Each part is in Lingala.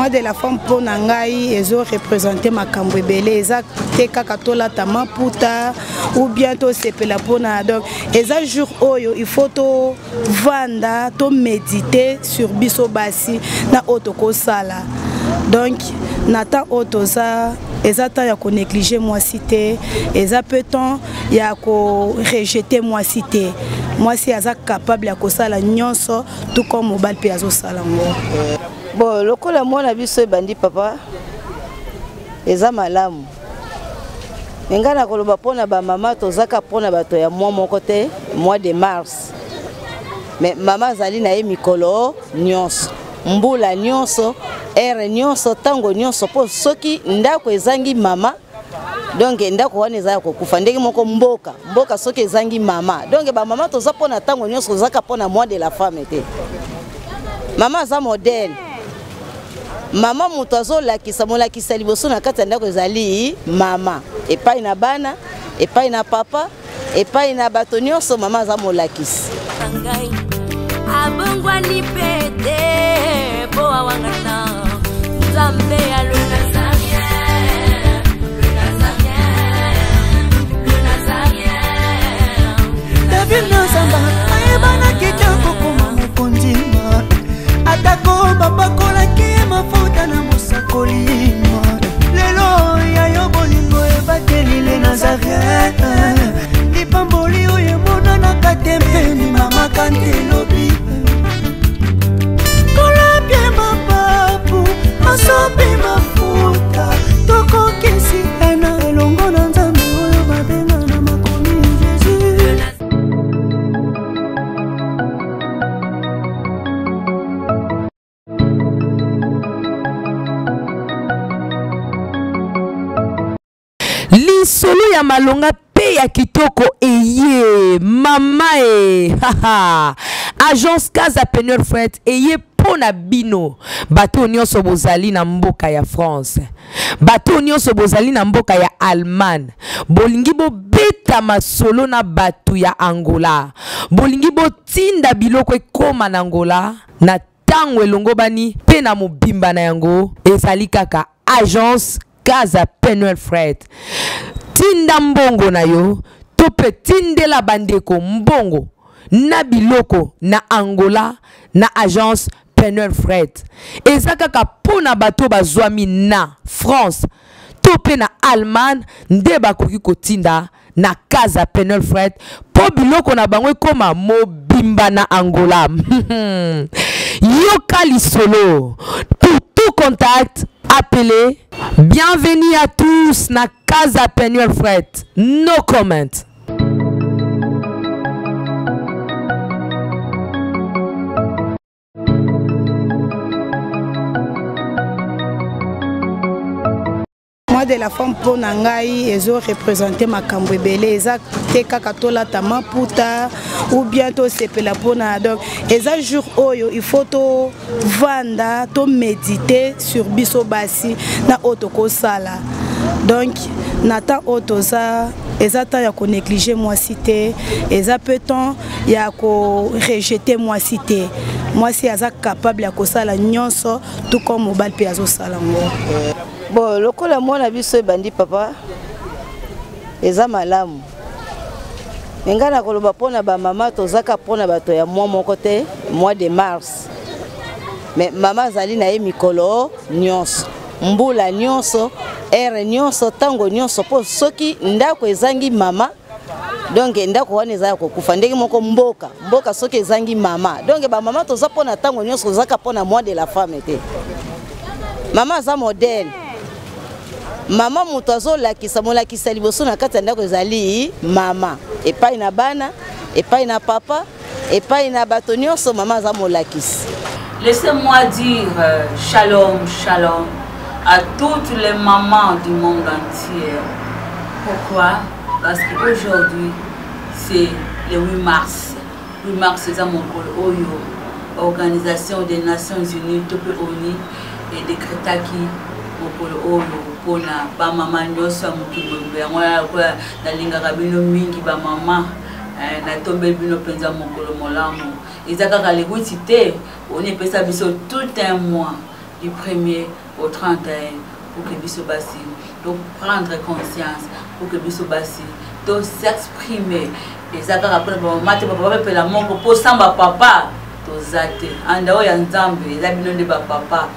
Moi de la femme pour Nangai, ils ont représenté ma cambouébélé, ils ont été kakatola tamaputa ou bientôt c'est la pona. Donc, ils ont jour oyo, il faut to vanda, to méditer sur bisobasi na otoko sala. Donc, nata otoza, ils ont négligé moi cité, ils ont peut-être rejeté moi cité. Moi si ils sont capables de sala nyonso, tout comme mobile piazo salango. Bon, le coup la moi na biso bandi papa eza malamu. Ngana koloba pona ba mama tozaka pona bato ya mois côté mois de mars. Mais maman zali na ye mikolo nyonso. Mbula nyonso, ere nyonso, tango nyonso po soki ndako ezangi mama. Donc ndako wana eza kokufa ndenge moko mboka soki ezangi mama. Donc ba mama toza pona tango nyonso zaka pona mois de la femme te. Mama za modèle. Mama mutozo lakisa molakisa liboso na kati ndako ezali mama epai na bana epai na papa epai na bato nyonso mama za molakisi abongwa ni pete po awangana nzambe ya luna David Nzamba ayebana kitoko kuma mukondima atako babakola mafuta na musakolima lelo ya yo bolingo ebatelile Nazareth lipamboli oyo mona na katempeni mama kantelobi kolapye mapapu masopi mafuta tokokisi ena elongo na nzambe oyo babenga na makomi Jésus. Solo ya malonga pe ya kitoko eye mama agence Casa Peneur Fred eye pona bino bato nyonso bozali na mboka ya France bato nyonso bozali na mboka ya Allemagne bolingi bo beta masolo na bato ya Angola bolingi bo tinda biloko ekoma na Angola na tango elongo bani pe na mobimba na yango ezali kaka agence Casa Peneur Fred tinda mbongo na yo tope tindela bandeko mbongo na biloko na Angola na agence Peneur Fred ezaka kapona bato bazwami na France tope na Allemagne nde bakoki kotinda na Casa Peneur Fred po biloko na bango koma mobimba na Angola yoka lisolo pour tout contact appelez. Bienvenue à tous na Casa Peneur Fred. No comment. Moi de la femme pour Nangai, ils ont représenté ma cambouébélé, ils ont été kakatola tamaputa ou bientôt c'est la pona. Donc, ils ont jour oyo, il faut to vanda, to méditer sur bisobasi na otoko sala. Donc, nata otoza, ils ont négligé moi cité, ils ont peut-être rejeté moi cité. Moi si ils sont capables de sala nyonso, tout comme mobile piazo salango. Bon, le coup la moi na biso bandi papa eza malamu. Ngana koloba pona ba mama tozaka pona bato ya mois côté mois de mars. Mais mama zali na ye mikolo nyonso. Mbula nyonso, ere nyonso, tango nyonso po soki ndako ezangi mama. Donc ndako wana eza kokufa ndenge moko mboka soki ezangi mama. Donc ba mama toza pona tango nyonso zaka pona mois de la femme te. Mama za modèle. Mama mutozo lakisa molakisa liboso na kati ndako ezali mama epai na bana epai na papa epai na bato nyonso mama za molakisi. Laissez-moi dire shalom shalom à toutes les mamans du monde entier. Pourquoi? Parce qu'aujourd'hui c'est le 8 mars. 8 mars c'est mon Oyo, Organisation des Nations Unies, Topé Oni et décréta qui Oyo pona ba mama nyosa mukimbe yango ya na linga kabino mingi ba mama na tombe bino penza mokolo molamu ezaka ka lewitite on epesa biso tout un mois du 1er au 31 pour que biso basi donc prendre conscience pour que biso basi donc s'exprimer et ça quand après maman te papa pe la moko pour samba papa to zate anda o ya nzambe za bino de papa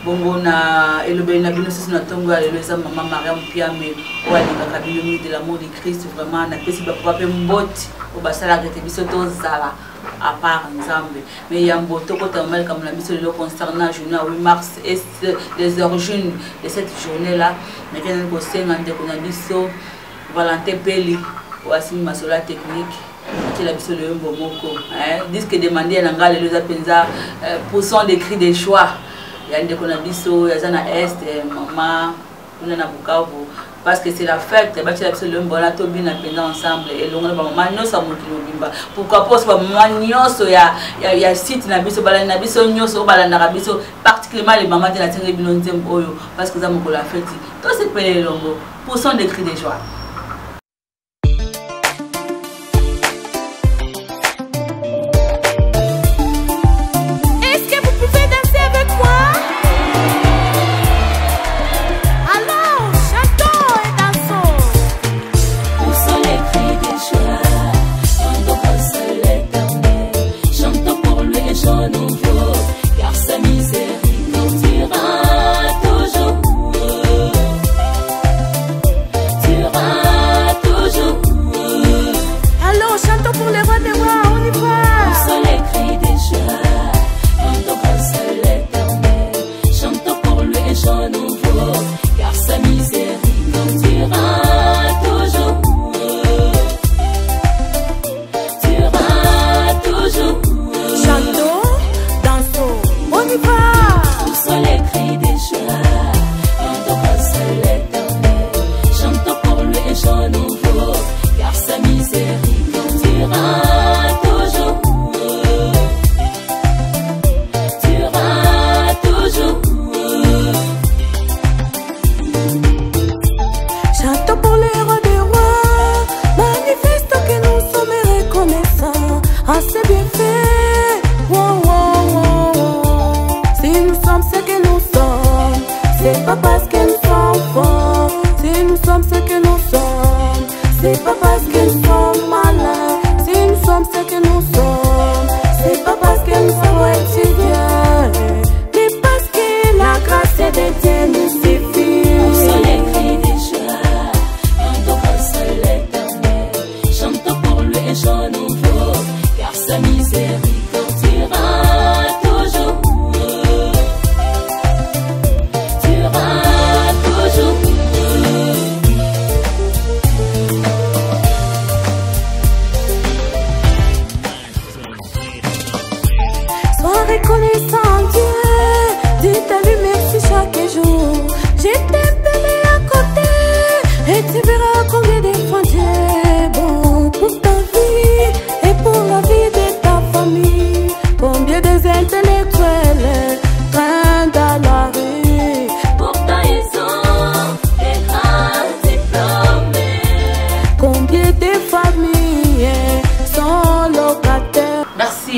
bongo na elobeli na bino sisi na tongo ya lelo eza mama Mariam Piame o alingaka bino mingi de l'amour de Christ vraiment na pesi papa pe mboti o basalaka te biso tozala à part ensemble mais il y a un beau toko tamal comme la mission de concernant journée 8 mars et les origines de cette journée là mais quand on sait ngande kuna biso Valentin Peli voici ma sola technique qui la biso le mbomoko disque demandé na ngale les apenza pour son décrit des choix il y a ndeko na biso ya zana est mama kuna na Bukavu parce que c'est la fête bâti la biso le mbona to bien apenda ensemble et longa ba mama nyoso mokilo bimba pourquoi pas ba mama nyoso ya site na biso bala na biso nyoso bala na biso particulièrement les mamans de la télé bino nzembo oyo parce que ça moko la fête to c'est pelé longo pour son décrit des joie.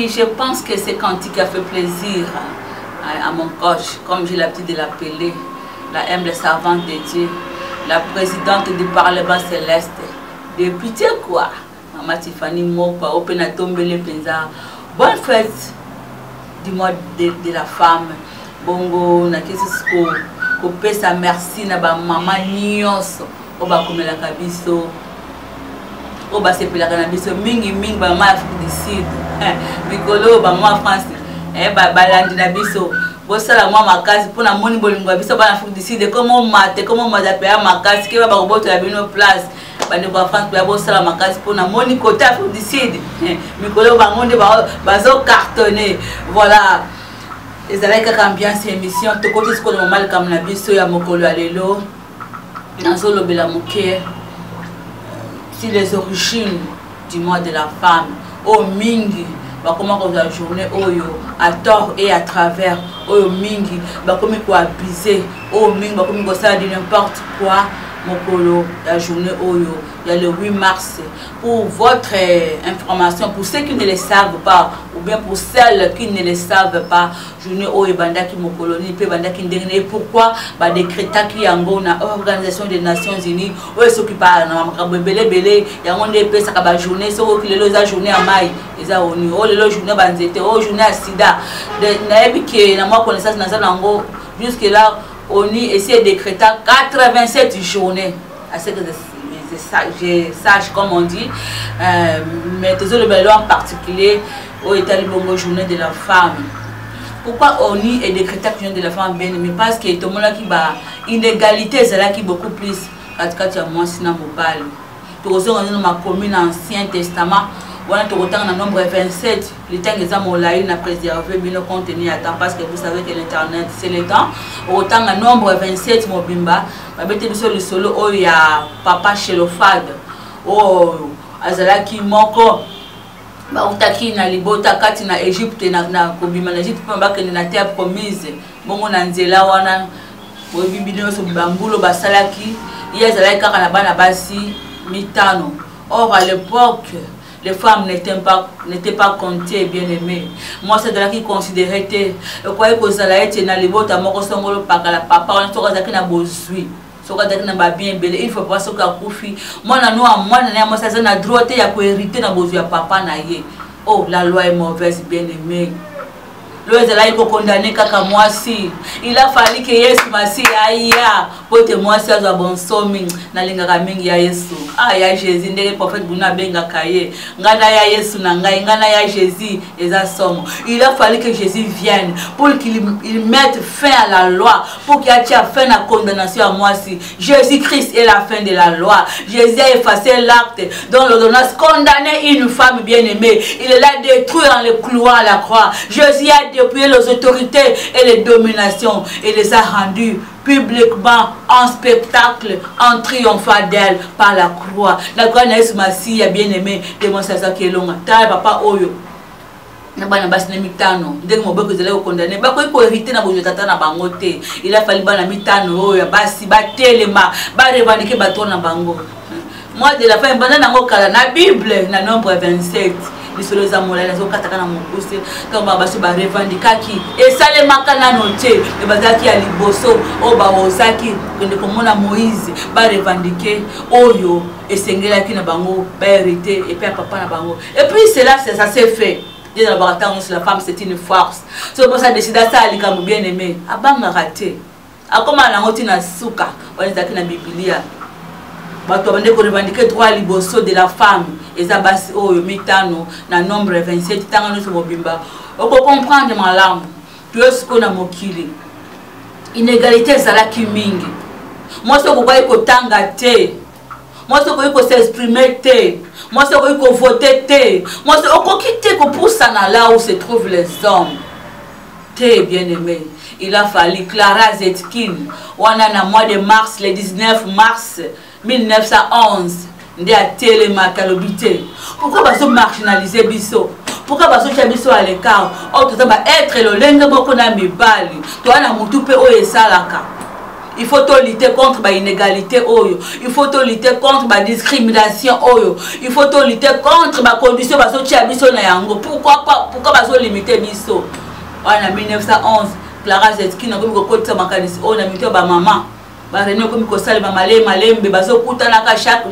Je pense que c'est Cantique qui a fait plaisir à mon coach, comme j'ai l'habitude de l'appeler, la humble servante de Dieu, la présidente du Parlement céleste. Depuis tu quoi, Maman Tiffany Mopa, Opena Tombele Penza, bonne fête du mois de la femme. Bongo, na kesi ko pesa merci na ba maman nyonso, oba komela kabiso. Oba sepela kana biso mingi ba mama Afrique du Sud. Mikolo ba mama France ba balandi na biso bosala mwa makasi pona moni bolingo biso ba Afrique du Sud comment mate comment mazapela makasi ke ba roboto la bino place bande ba France ba bosala makasi pona moni côté Afrique du Sud mikolo ba monde bazo cartonner voilà ezala ka ambiance émission to côté ce ko le moment comme na biso ya mokolo alelo nazo lobela moké sur les origines du mois de la femme au mingi comment on la journée oyo à tort et à travers oyo mingi comme quoi abuser au mingi comme ça de n'importe quoi Mokolo, la journée Oyo, il y a le 8 mars. Pour votre information, pour ceux qui ne le savent pas, ou bien pour celles qui ne le savent pas, journée Oyo, Bandaki Mokolo, Nipe Bandaki Ndengene, pourquoi bah décréta qui y a une organisation des Nations Unies, où ils s'occupent de Belé, il y a une épée, ça va journée, c'est où qu'il y a la journée à Maï, ils ont une journée à Banzete, journée à Sida, qui n'a pas connaissance dans jusque là. On y essaie de décréter 87 journées. À ce que je sache, comme on dit. Mais toujours le bel en particulier, au état de bongo journée de la femme. Pourquoi on y est décrété la journée de la femme bien aimée? Parce que tout le monde qui va inégalité, c'est là qui est beaucoup plus. Quand tu as moins sinon mobile. Tu reçois dans ma commune Ancien Testament. Voilà, tu retournes dans nombre 27. Les temps que nous avons préservé, bien contenu à temps parce que vous savez que l'internet c'est le temps. Autant dans nombre 27, mon bimba, sur le solo, où il y a papa chez le fad. Oh, azala qui manque. Bautaki na libota kati na Égypte na kobima na Égypte pamba que na terre promise. Bongo na nzela wana. Bobibino so bangulo basalaki. Il azala kaka na bana basi mitano. Or à l'époque les femmes n'étaient pas comptées, bien aimées. Moi, c'est de là qui considérait que je croyais que ça allait être dans les bottes à mon ressemblement par la papa, on est en besoin. Il faut pas se faire. Moi, ça a droit à hériter dans besoin papa. Oh, la loi est mauvaise, bien aimée. Le là il faut condamner kaka moi si il a fallu que Yesu masi aya pour que moi si azo bon somi na linga mingi ya Yesu ya Jésus ndeke prophète buna benga kaye ngana ya Yesu na ngai ngana ya Jésus eza somo. Il a fallu que Jésus vienne pour qu'il mette fin à la loi, pour qu'il y ait fin à la condamnation à moi si Jésus Christ est la fin de la loi. Jésus a effacé l'acte dont l'ordonnance condamnait une femme bien aimée. Il est là détruit en le clouant à la croix. Jésus a dépouillé les autorités et les dominations et les a rendus publiquement en spectacle, en triomphant d'elle par la croix. La croix n'a pas si bien aimé démonstration qui est longue. Papa Oyo. Il a fallu moi de la fin la Bible na nombre 27 les amoureux les okataka na mokuse quand babaso ba revendiquer qui et ça les makana noté le bazaki ya liboso o ba osaki kende komona Moïse ba revendiquer oyo esengela ki na bango ba hérité et puis papa na bango et puis cela ça s'est fait. La femme c'est une force. C'est pour ça décider ça ali comme bien aimé abanga raté akoma na ngoti na suka wanizaki na Biblia. Bato bande ko revendiquer droit liboso de la femme ezabasi oyo mitano na nombre 27 tanga no mobimba oko comprendre malamu tu es ko na mokili inégalité zala ki mingi moi ce ko ba ko tanga te moi ce ko s'exprimer te moi ce ko voter te moi ce ko quitter ko poussa na là où se trouvent les hommes te bien aimé. Il a fallu Clara Zetkin wana na mois de mars le 19 mars 1911 ndé a télémakalobité. Pourquoi va se marginaliser biso? Pourquoi va se faire biso à l'écart? Oh tout ça va être le lenga boko na mibali. Toi na mutu pe o esalaka. Il faut lutter contre l'inégalité oyo. Il faut lutter contre la discrimination oyo. Il faut lutter contre la condition va se tia biso na yango. Pourquoi va se limiter biso? En 1911 Clara Zetkin a comme côté makanisi on a mis ba maman. Ba réunion comme ko sala malembe bazo kutana ka chaque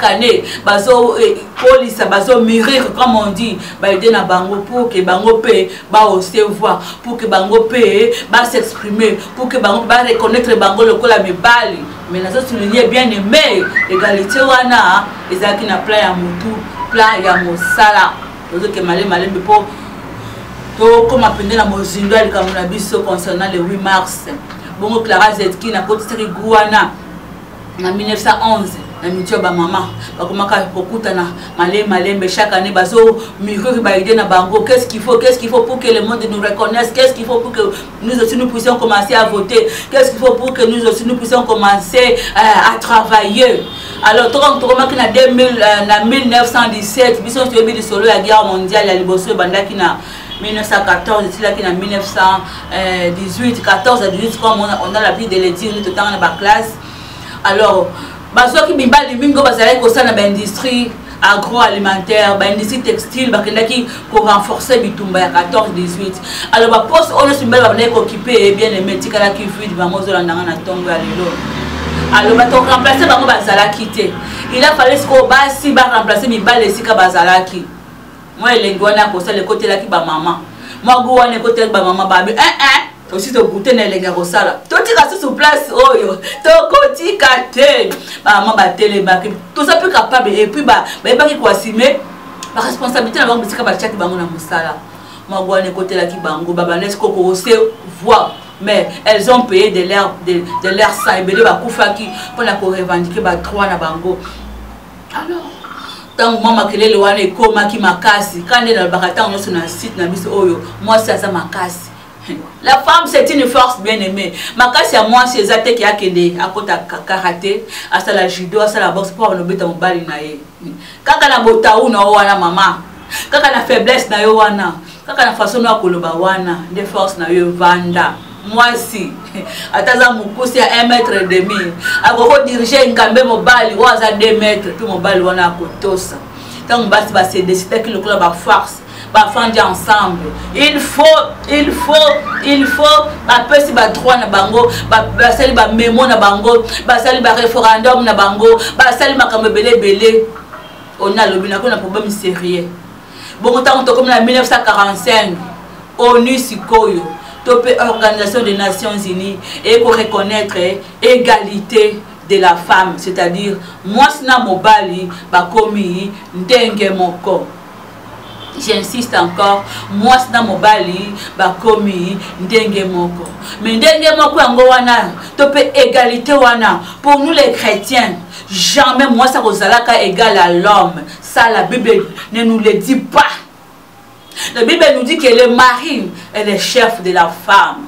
année bazo police bazo mûrir comme on dit ba aider na bango pour que bango pe ba recevoir pour que bango pe ba s'exprimer pour que bango ba reconnaître bango le kola mibali mais nazo souligner bien aimé égalité wana ezaki na plan ya mutu plan ya mosala ozo ke malembe po to comme appelé na mozindo ali comme na biso concernant le 8 mars. Bon Clara Zetkin a côté Gouana en 1911 na mitio ba maman ba komaka pokuta na malembe chaque année bazo mûrir ba idée na bango qu'est-ce qu'il faut pour que le monde nous reconnaisse, qu'est-ce qu'il faut pour que nous aussi nous puissions commencer à voter, qu'est-ce qu'il faut pour que nous aussi nous puissions commencer à travailler. Alors tout comme na 1917 biso toyebi solo ya guerre mondiale ya liboso bandaki na 1914, c'est là qu'il y a 1918, 14 à 18, comme on a l'habitude de le dire, tout le temps dans la classe. Alors, parce que les mingo bazalaki kosala na industrie agroalimentaire, industrie textile, bakendaki pour renforcer bitumba ya 14 18. Alors ba poste on se mbela ba occupé bien aimé tikala ki fuite ba mozola ndanga na tongo ya lelo. Alors ba to remplacer bango bazalaki te. Il a fallu que basi ba remplacer mibale esika bazalaki. Moi elengi wana kosala le côté là ki ba maman. Moi go wana côté ba maman ba aussi de goûter na elengi kosala. To tika sur place oyo. To kotika te. Maman ba télé ba tout ça peut capable et puis ba pas ki ko assumer la responsabilité na bango bisika ba chaki bango na musala. Moi go wana côté là ki bango baba nesko ko se voir mais elles ont payé de leur sang et ba kufaki pour la ko revendiquer ba droit na bango. Alors tant maman kelele wana ekoma ki makasi quand elle bakata on sur na site na biso oyo moi ça makasi. La femme c'est une force bien aimée. Makasi à moi c'est Zate qui a kende à côté karaté, à ça la judo, à ça la boxe pour nous beta mobali na ye. Kaka na botaou na wana maman. Kaka na faiblesse na yo wana. Kaka na façon na koloba wana, des forces na yo vanda. Moi si ataza mukusi à 1,5 m. Akoko diriger ngambe mobali ou à 2 mètres puis mobali wana akotosa. Tant basi ba c'est décider que le club a force. Bafandi ensemble. Il faut bapesi ba droit na bango, basali ba mémo na bango, basali ba référendum na bango, basali makambo belé. On a lobby na ko na problème sérieux. Bon temps comme en 1945, ONU sikoyo, topé Organisation des Nations Unies et pour reconnaître égalité de la femme, c'est-à-dire moi sina mobali ba komi ndenge moko. J'insiste encore, moi c'est dans mon bali, bakomi, ndenge moko. Mais ndenge moko yango wana, topé égalité wana. Pour nous les chrétiens, jamais moi ça rozalaka égal à l'homme. Ça la Bible ne nous le dit pas. La Bible nous dit que le mari est le chef de la femme.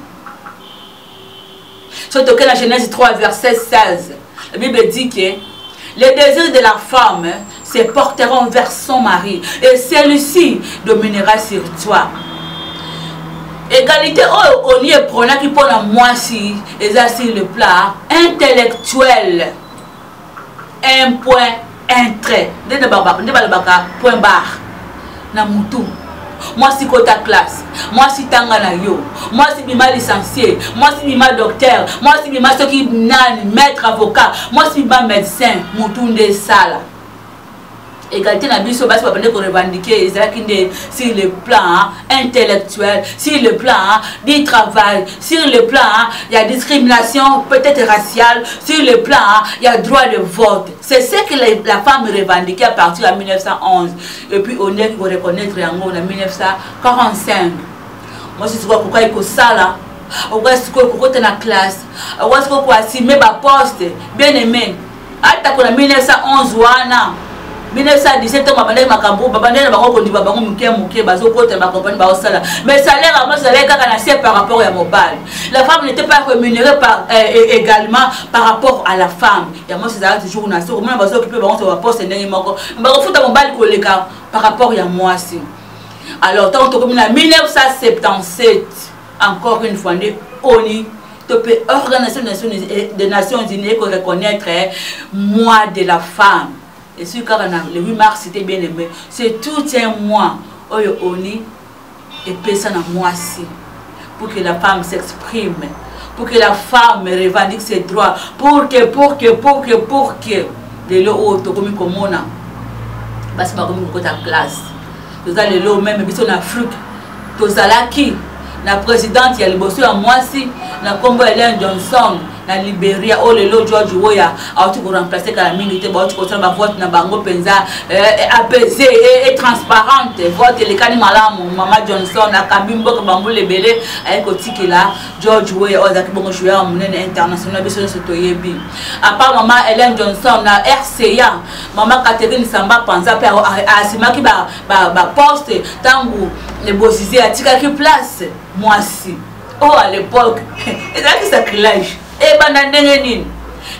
Surtout que la Genèse 3 verset 16, la Bible dit que les désirs de la femme se porteront vers son mari et celui-ci dominera sur toi. Égalité, on y est prenant qui pour moi si et ça sur le plan intellectuel. Un point, un trait. Point barre. Namutu. Moi si kota classe, moi si tangana yo, moi si bima licencié, moi si bima docteur, moi si bima ce qui nan maître avocat, moi si bima médecin, mutunde sala. Égalité na biso basi babande ko revendiquer ezakinde sur le plan intellectuel, sur le plan du travail, sur le plan il y a discrimination peut-être raciale, sur le plan il y a droit de vote. C'est ce que la femme revendiquait à partir de 1911 et puis on est pour reconnaître en 1945. Moi je vois pourquoi il faut ça là. On voit ce qu'on côté na classe, on voit ce qu'on assumer ba poste bien aimé. Ata ko na 1911 wana 1917 ans babandaki makambo babandaki bango kondiba bango muke bazo kota ba compagnie ba osala mais salaire à moi salaire kaka na c'est par rapport à mobile. La femme n'était pas rémunérée par également par rapport à la femme. Et moi c'est ça toujours na so comment bazo occuper bango sur poste ndenge moko ba futa mobile koleka par rapport à moi si. Alors tant que comme en 1977 encore une fois ONU Organisation des Nations Unies pour reconnaître mois de la femme. Et ce car le 8 mars c'était bien aimé. C'est tout un mois où ONU et personne à moi si pour que la femme s'exprime, pour que la femme revendique ses droits, pour que de l'eau comme on a parce que comme ta classe. Vous allez l'eau même biso en Afrique. Tous à qui la présidente il y a le bosseur à moi si la combo Ellen Johnson na Liberia oh le George Weah a tout remplacer la minute ba tout ça ba vote na bango penza apaisé et transparente vote les kani malamu Mama Johnson na Kambimbo ko bango lebele avec otiki là George Weah o zaki bongo joueur munene international biso so toyebi à part Mama Ellen Johnson na RCA Mama Catherine Samba Panza pe asimaki ba poste tangu les bossisés a tika ki place moi si oh à l'époque et là qui sacrilège et bandandenge nini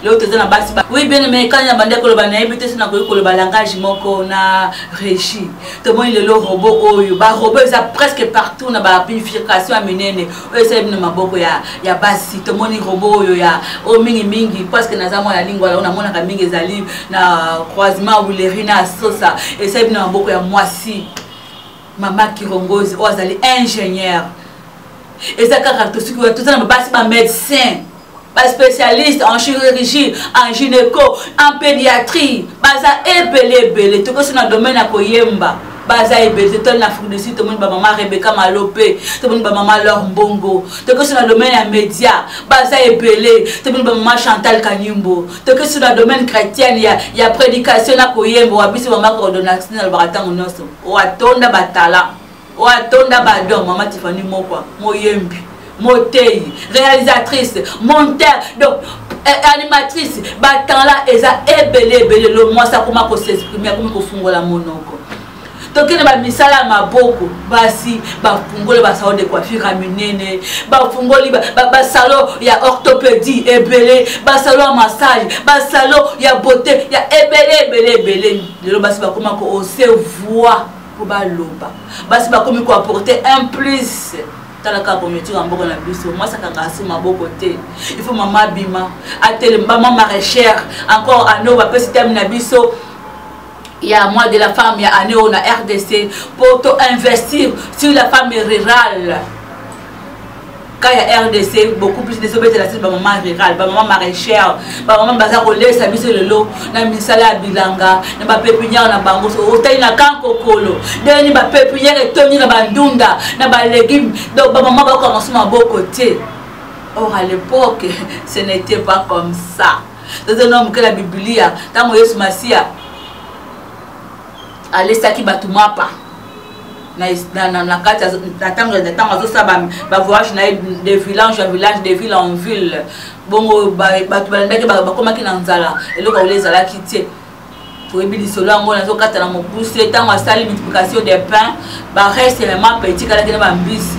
L'autre est dans basi. Oui, bien mais quand il y a bandé ko le bana éviter ça na ko le langage moko na régie. Tout le monde le robot oyo. Ba robot ça presque partout na ba purification amenene. Oyo ça na maboko ya basi. Tout le monde robot oyo ya o mingi parce que na za mwana lingua la on a mona ka mingi ezali na croisement ou les rina sosa et ça na maboko ya mwasi. Maman Kirongozi o azali ingénieur. Et ça caractéristique tout ça na basi ba médecin. Pas spécialiste en chirurgie, en gynéco, en pédiatrie, baza ebele tout que dans le domaine à Koyemba, baza ebele c'est un Afrique du Sud, tout le monde maman Rebecca Malopé, tout le monde maman Laure Mbongo, tout que dans le domaine à média, baza ebele, tout le monde maman Chantal Kanyimbo, tout que dans le domaine chrétien il y a prédication à Koyemba, abisi maman coordination dans le baratin noso, o atonda batala, o atonda badon maman Tiffany Mokwa, Moyembi. Motei, réalisatrice, monteur, donc animatrice, battant là, et ça ebele, le moi ça comment s'exprimer, comment fungola monoko. Donc il y a misala maboko, basi, ba fungole ba salon de coiffure aminene, ba fungoli ba salon il y a orthopédie ebele, ba salon massage, ba salon il y a beauté, il y a ebele, le basi ba comment ko se voit pour ba loba. Basi ba comment ko apporter un plus. Moi ça ma beau côté il faut maman bima atele maman maraîchère encore à nous va système nabiso il y a moi de la femme il y a année on a RDC pour investir sur la femme rurale. Quand il y a RDC, beaucoup plus de choses de la maman rurale, maman maraîchère, maman bazar relais, ça bise le lot, na misala bilanga, na ba pépinière na bango, hôtel na kanko kolo, deni ba pépinière et toni na bandunda, na ba légumes, donc maman va commencer à beau côté. Or à l'époque, ce n'était pas comme ça. Dans un homme que la Bible a, tant que Yesu Masia, allez ça qui bat tout mapa. Na kata na zo saba ba voyage na de village en village de ville en ville bongo ba balendaki ba komaki na nzala eloko olezala kitie pour ebili solo ngo na zo kata na mobuse tant asali multiplication des pains ba reste vraiment petit kala kina ba mbisi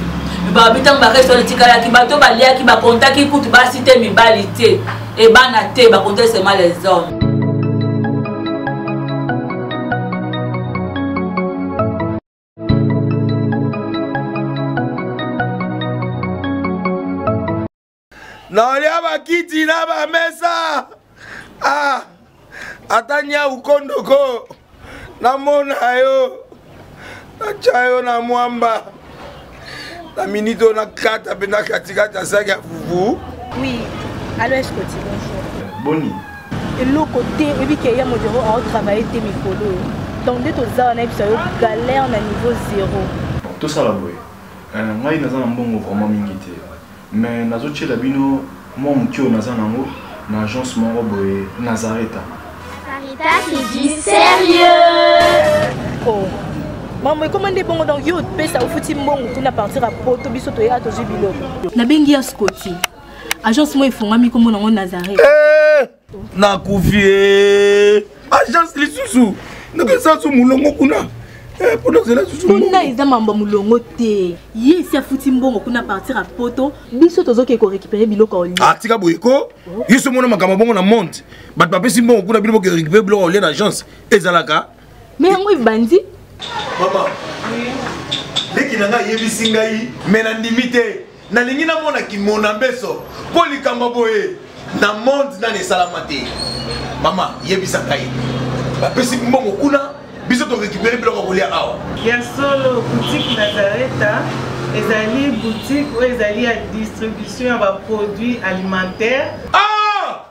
ba bitango ba reste petit kala ki bato ba lia ki ba contaki kutu ba cité mibalité et bana te ba compter seulement les hommes. Naolia bakiti na ba mesa. Ah. Atanya ukondoko. Na mona yo. Na chayo na mwamba. Na minito na kata pena katikata saki ya fufu. Oui. Allô, est-ce que tu bonjour. Boni. Et l'autre côté, et puis qu'il y a mon bureau à travailler tes micros. Donc dès que ça on a eu galère na niveau 0. Tout ça là boy. Moi il naza na mbongo vraiment mingité. Mais nazo tche la bino moi mukio naza nango na agence moko boye Nazareta. Sarita qui dit sérieux. Oh. Maman comment des bons donc yo pesa au fouti mbongo kuna partir à poto biso to ya to jibilo. Na bengi ya Scotty. Agence moi ifongami comme nango Nazareta. Na kufie. Agence lisusu. Ndeke sa su mulongo kuna. Pour cela kuna eza mamba mulongo te. Yesi afuti mbongo kuna partir à poto biso tozoke ko récupérer biloko oli. Ah tika boyeko. Yiso mona makama bongo na monte. Bat papa si mbongo kuna biloko récupérer biloko oli na agence ezalaka. Mais yango ibandi. Maman. Leki nanga yebisi ngai mena ndimite. Na lingi na mona ki mona beso. Poli kamba boye. Na monte na ne salamate. Maman yebisa ngai. Ba pesi mbongo kuna biso to récupérer biloko kolia awa. Ya solo boutique Nazareta, ezali boutique où ezali à distribution ya produits alimentaires. Ah!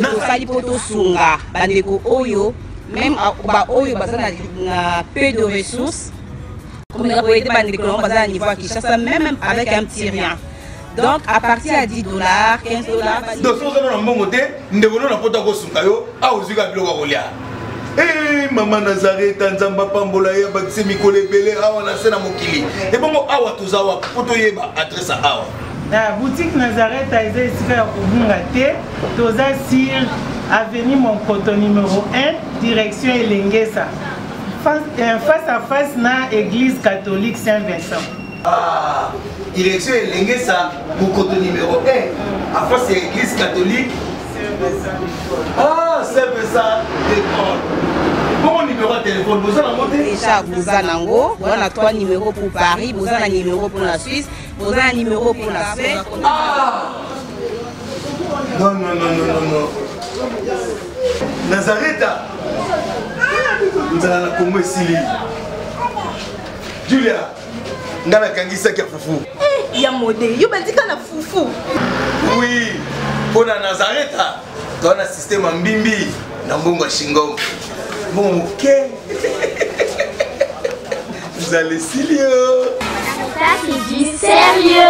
Nakali poto sunga bandeko oyo même ba oyo bazana na peu de ressources. Comme on a été bandeko bazana niveau Kinshasa même avec un petit rien. Donc à partir à $10, $15. Donc si on a un bon côté, nous devons la poto ko sunga yo, a ozuka biloko kolia. Eh maman Nazareta nzamba pambola ya bakise mikole belé awa na sena mokili. Et bongo awa tozawa poto yeba adresse awa. La boutique Nazareta est ici à Kubungate, toza sur avenue Monkoto numéro 1, direction Elengesa. Face à face na église catholique Saint-Vincent. Ah, direction Elengesa, Monkoto numéro 1, à face à l'église catholique Ah, c'est ça, d'école. Bon numéro de téléphone, vous avez monté déjà, vous avez un 3 numéros pour Paris, vous avez un numéro pour la Suisse, vous avez un numéro pour la Suède. Ah non, non, non, non, non, non. Nazareth, vous allez la Congo Sili. Julia, ngana kangisa kia fufu. Il y a modé, il y a fufu. Oui, pour la Nazareth, tu as un système en bimbi, dans Bongo Shingo. Bon, ok. Vous allez sérieux. Ça, c'est du sérieux.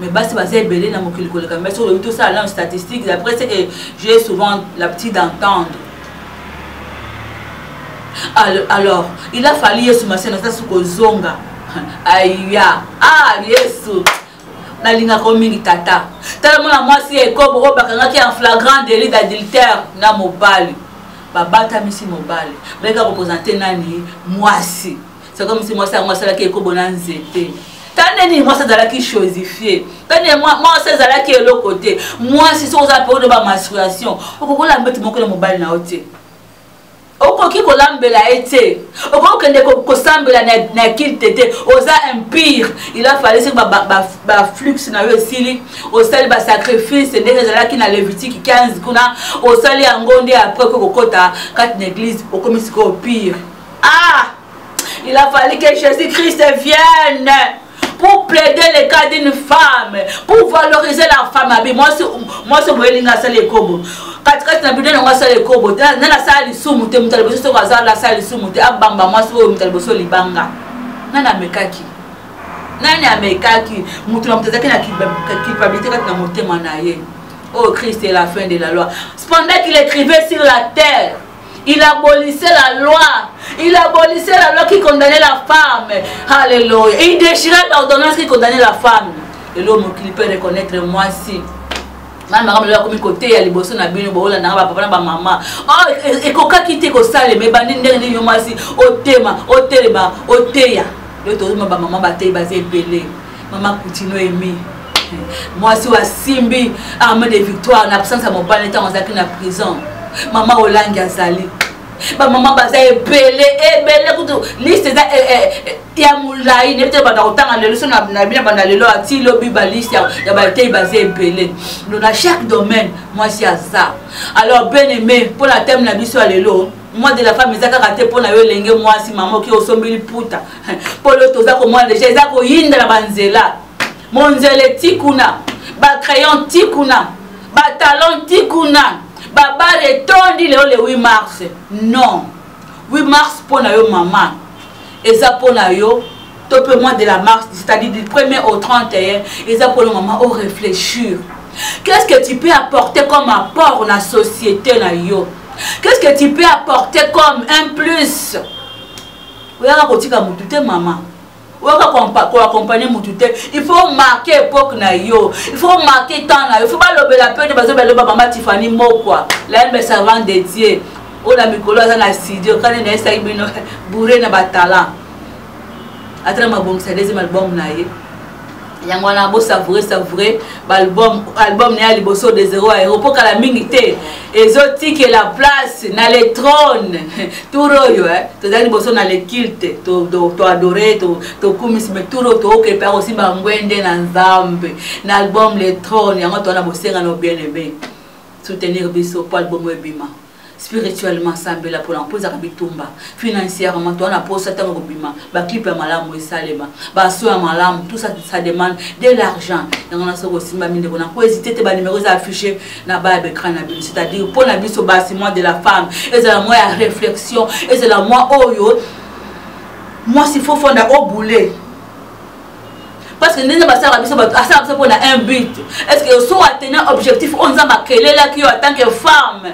Mais bah, c'est belé dans mon culture. Mais sur tout ça, là, en statistique, d'après ce que j'ai souvent l'habitude d'entendre. Alors, il a fallu Yesu Masia na sasa kozonga. Aya, ah Yesu. Na linga komingi tata. Tellement la moi si ekobo obakanga ki en flagrant délit d'adultère na mobali. Babata misi mobali. Beka représenter nani mwasi. C'est comme si moi ça la ki ekobo na nzete. Tandis moi ça dans la qui chosifié. Tandis moi ça dans la qui est l'autre côté. Moi si ça aux période de ma menstruation. Oko la mettre mon mobali na oté. Okoki kolambela ete okokende kosambela na kiltete oza impire. Il a fallu que ba flux na yo sili osali ba sacrifice ndenge ezalaki na Lévitique 15 kuna osali yango nde après kokota kat na église okomisi ko pire. Ah, il a fallu que Jésus-Christ vienne pour plaider le cas d'une femme, pour valoriser la femme. Moi c'est moyelinga sali ekobo. Quand na bidon nga sali ekobo, na sali sumu te mutaliboso to kaza la sali sumu te abamba moi so mutaliboso libanga. Nana mekaki. Nani amekaki mutu na mutazaki na culpabilité quand na motema na ye. Oh Christ est la fin de la loi. Cependant qu'il écrivait sur la terre, il abolissait la loi. Il abolissait la loi qui condamnait la femme. Alléluia. Il déchirait l'ordonnance qui condamnait la femme. Et l'homme qui peut reconnaître moi si. Maman me l'a comme côté ya liboso na bino bola na papa na ba maman. Oh et koka kité ko sale me bandi ndenge yo masi otema oteleba oteya. Le to ma ba maman ba te ba zebele. Maman continue aimer. Moi si wa simbi armée de victoire na absence à mon bal étant en na prison. Maman Olangi azali. Ba maman baza ebele kuto liste za ya mulai nete ba otanga lelo so na bina bana lelo ati lobi ba liste ya ba te baza ebele. Dans chaque domaine moi si aza. Alors bien aimé pour la thème na biso lelo moi de la femme ezaka raté pour na yo lenge moi si maman ki osombili puta. Pour le toza ko moi déjà ezaka ko yinda na banzela. Monzele tikuna ba crayon tikuna ba talon tikuna. Baba retondi le 8 mars. Non. 8 mars pour na yo maman. Et ça pour na yo top mois de la mars, c'est-à-dire du 1er au 31, et ça pour le maman au réfléchir. Qu'est-ce que tu peux apporter comme apport dans la société na yo? Qu'est-ce que tu peux apporter comme un plus? Oui, on va kotika mututé maman. Pour accompagner mon tuteur, il faut marquer époque na yo, il faut marquer temps na yo, il faut pas lober la peur de bazo belo maman Tiffany mo quoi. Là elle me servant de Dieu. On a mikolo za na studio quand na esa ibino bourré na batala. Atra ma bon c'est deuxième album na ye. Yango na bo savourer album na liboso de 0 à héros pour que la mingité exotique et la place na le trône turo yo to dali liboso na le culte to adorer to kumis mais turo to que par aussi ba ngwende na nzambe na album le trône yango to na bosenga no bien aimé soutenir biso pour album ebima spirituellement sambela pour l'emposer à bitumba financièrement toi na pour ça tant bima ba clip ya malamu esalema ba so ya malamu tout ça ça demande de l'argent yango na soko simba minde kona ko hésiter te ba numéros affichés na ba écran na biso c'est-à-dire pour na biso bâtiment de la femme et c'est la moi à réflexion et c'est la moi oyo moi s'il faut fonder au boulet. Parce que nous avons un but. Est-ce que soit atteindre un objectif, on a marqué là qui en tant que femme.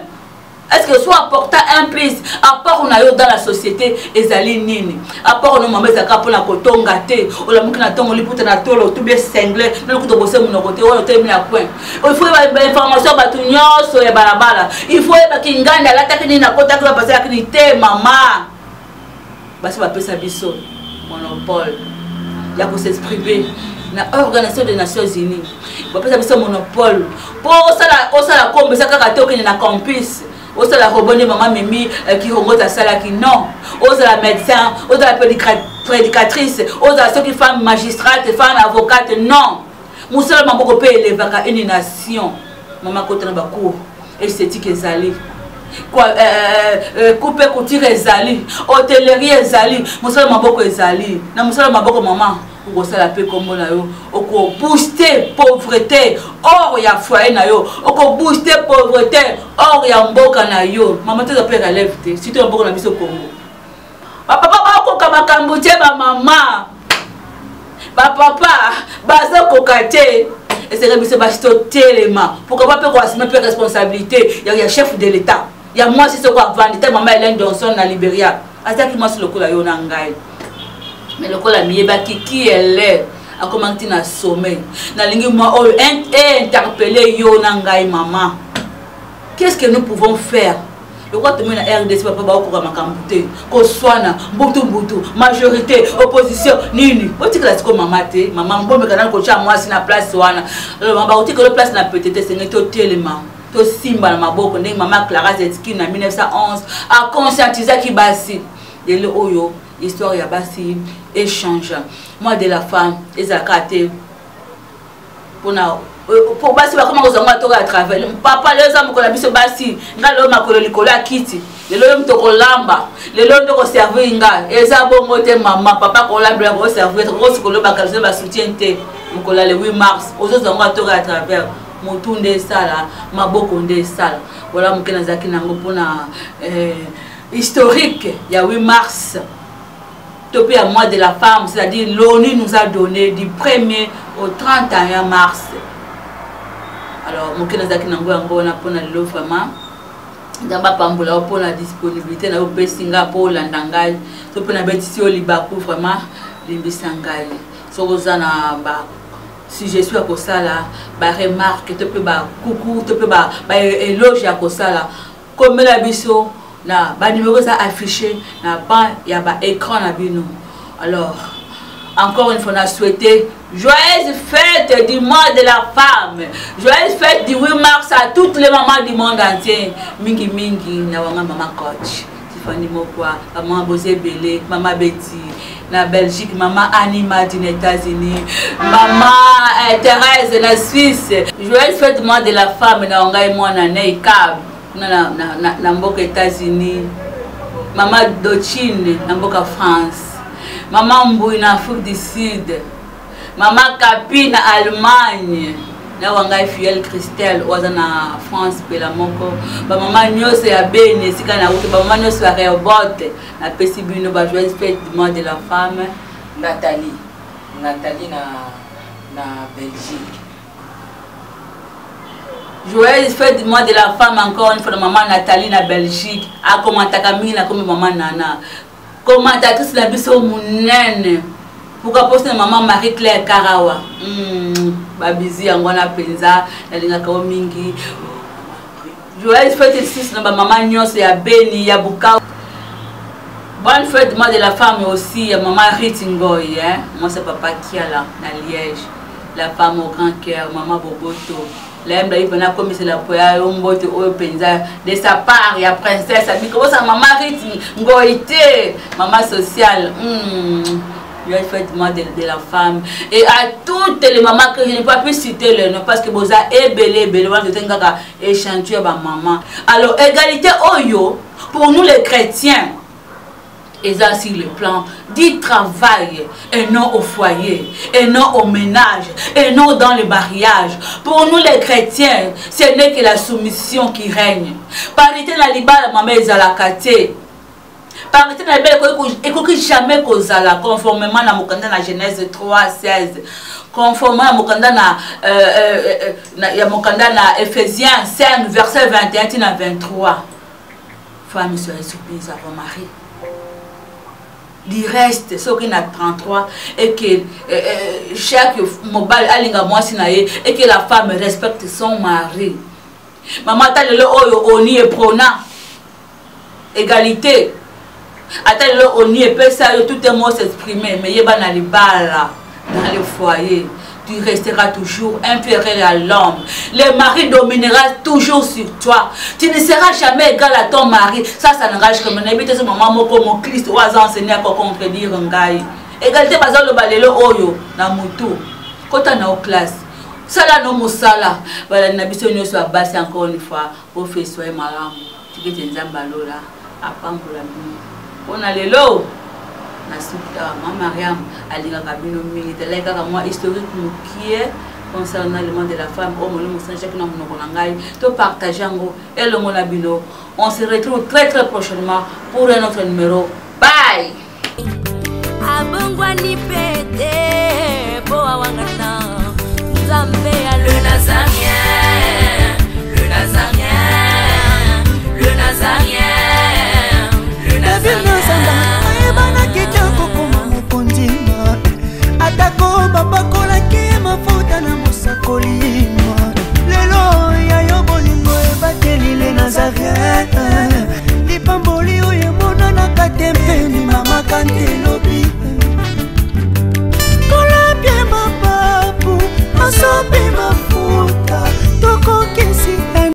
Est-ce que soit apportant un plus, apport na yo dans la société, ezali nini? Apport no maman zaka pour la kotonga te, ou la mukina tongo li puta na tolo, tout bien cinglé, na kuto bosse mon côté, ou te mi na point. Il faut information ba tunyoso e balabala. Il faut ba kinganda la takini na kota ko passer akini te maman. Basi ba pesa biso monopole. Ya ko s'exprimer na organisation des Nations Unies. Ba pesa biso monopole. Pour ça la kombe ça kaka te okini na campus. Aux la robonne maman Mimi qui remonte à ça qui non. Aux la médecin, aux la prédicatrice, aux la ceux qui femmes magistrates, femmes avocates, non. Moussa maman peut élever une nation. Maman côté na bakour esthétique ezali. Quoi couper couture ezali, hôtellerie ezali, moussa maman ezali. Na moussa maman maman pour ça la paix comme na yo, oko booster pauvreté, or ya foyer na yo, oko booster pauvreté, or ya mboka na yo. Maman te peut relève te, si tu mboka na biso Congo. Papa ko kama kambuche ba mama. Ba papa baza ko kate. Et c'est que ba sto telema. Pourquoi pas ko assumer responsabilité, il y a chef de l'état. Il y a moi si c'est quoi vanité maman Hélène Johnson na Libéria. Asa ki moi sur le ko la yo na ngai. Mais le col a mis qui elle est à commenter na sommeil. Na lingi moi interpeller yo nangai maman. Qu'est-ce que nous pouvons faire? Le quoi te mena RDC papa ba ko makambuté. Ko swana mbutu majorité opposition nini. Oti classe ko maman te, maman mbombe kana ko cha moi si na place wana. Le maman oti ko le place na peut-être c'est ngeto telema. To simba na maboko ndenge maman Clara Zetski na 1911 a conscientiser ki basi. De le oyo histoire ya basi échange moi de la femme les akate pour basi ba comment ozanga to à travers papa les hommes ko la biso basi ngalo makolo likolo ya kiti lelo mto ko lamba lelo ndo ko servir nga eza bongo te maman papa ko lamba ko servir ko sikolo ba kalse ba soutien te mkola le 8 mars ozozanga to à travers motunde sala maboko nde sala voilà mukena zaki nango pona historique il y a 8 mars topé à mois de la femme, c'est-à-dire l'ONU nous a donné du 1er au 31 mars. Alors, mon Kenazaki Nango na pona lo vraiment ndamba pambola pour la disponibilité na au Singapour landangai to pona betisi o libaku vraiment limbisangai so kozana ba si je suis à Kosala ba remarque to pe ba coucou to pe ba éloge à Kosala comme la biso na ba numéro ça affiché na pas il y a ba écran na bino. Alors encore une fois on a souhaité joyeuse fête du mois de la femme, joyeuse fête du 8 mars à toutes les mamans du monde entier. Mingi mingi na wanga maman coach Tiffany Mokwa, maman Bosé Belé, maman Betty na Belgique, maman Anima des États-Unis, maman Thérèse na Suisse. Joyeuse fête du mois de la femme na wanga moi na Neikab na mboka États-Unis, maman Dochine na mboka France, maman Mbouy na Afrique du Sud, maman Capi na Allemagne, na wanga Fiel Christelle oza na France pela moko, ba maman nyose ya Beni sika na uto, ba maman nyose ya Rehoboth na pesi bino ba joyeuse fête du mois de la femme. Nathalie na Belgique. Joyeuse fête du mois de la femme encore une fois de maman Nathalie na Belgique. A commenté Camille na comme maman Nana. Commentatrice la biso munene. Pourquoi poster maman Marie-Claire Karawa. Babizi angona penza na linga ka mingi. Joyeuse fête ici na maman Nyos ya Beni ya Bukavu. Bonne fête du mois de la femme aussi ya maman Ritingoy hein. Moi c'est papa Kiala na Liège. La femme au grand cœur maman Boboto. L'emble il venait comme c'est la poya ombote o penza de sa part ya princesse abi comment ça maman Riti ngoité maman sociale il a fait du mois de la femme et à toutes les mamans que je n'ai pas pu citer le nom parce que vous avez belé de tengaka échantillon ba maman. Alors égalité oyo pour nous les chrétiens et ça sur le plan du travail et non au foyer et non au ménage et non dans le mariage. Pour nous les chrétiens, ce n'est que la soumission qui règne. Parité na libala maman ezalakate. Parité na libala ekoki jamais kozala conformément na mokanda na Genèse 3:16. Conformément à mokanda na Ephésiens 5 verset 21 à 23. femme serait soumise à vos maris. Il reste ceux qui n'ont 33 et que chaque mobile et que la femme respecte son mari. Maman, t'as le oni et prona égalité. Attends le oni et ça tout est mot s'exprimer mais yeba na libala dans le foyer. Tu resteras toujours inférieur à l'homme. Le mari dominera toujours sur toi. Tu ne seras jamais égal à ton mari. Ça n'engage que mon ami, c'est maman, mon Christ, ou à enseigner à contredire un gars. Égalité, par exemple, le balelo oyo, na mutu. Quand on est en classe, ça là, non, moussala. Voilà, n'a pas besoin de base encore une fois. Pour faire soin, madame. Tu peux te zambalo là. À Pambola. On a les lots. Ma Mariam a dit que moi historique qui est concernant le monde de la femme et le monde abino. On se retrouve très prochainement pour un autre numéro. Bye. Le Nazarien.